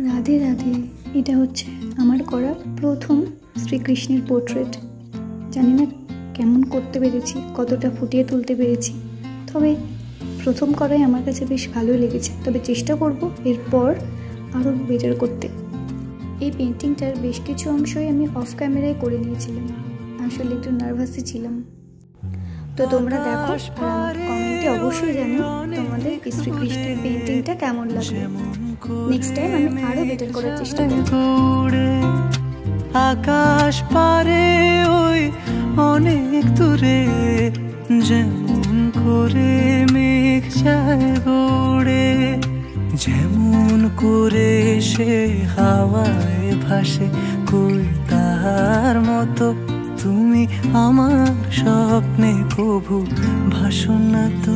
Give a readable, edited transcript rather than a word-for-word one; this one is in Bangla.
রাধে রাধে। এটা হচ্ছে আমার করা প্রথম শ্রীকৃষ্ণের পোর্ট্রেট। জানি না কেমন করতে পেরেছি, কতটা ফুটিয়ে তুলতে পেরেছি, তবে প্রথম করাই আমার কাছে বেশ ভালোই লেগেছে। তবে চেষ্টা করব এরপর আরও বেটার করতে। এই পেন্টিংটার বেশ কিছু অংশই আমি অফ ক্যামেরায় করে নিয়েছিলাম, আসলে একটু নার্ভাসই ছিলাম। তো তোমরা দেখো আর কমেন্টে অবশ্যই জানো তোমাদের শ্রীকৃষ্ণের পেন্টিংটা কেমন লাগবে। নেক্সট টাইম আমি আরো বেটার করার চেষ্টা করব। আকাশ পারে ওই অনেক দূরে যেমন করে মেঘ যায় গড়ে, যেমন করে সে হাওয়ায় ভাসে, কই তার মতো তুমি আমার স্বপ্নে কভু ভাসো না তো।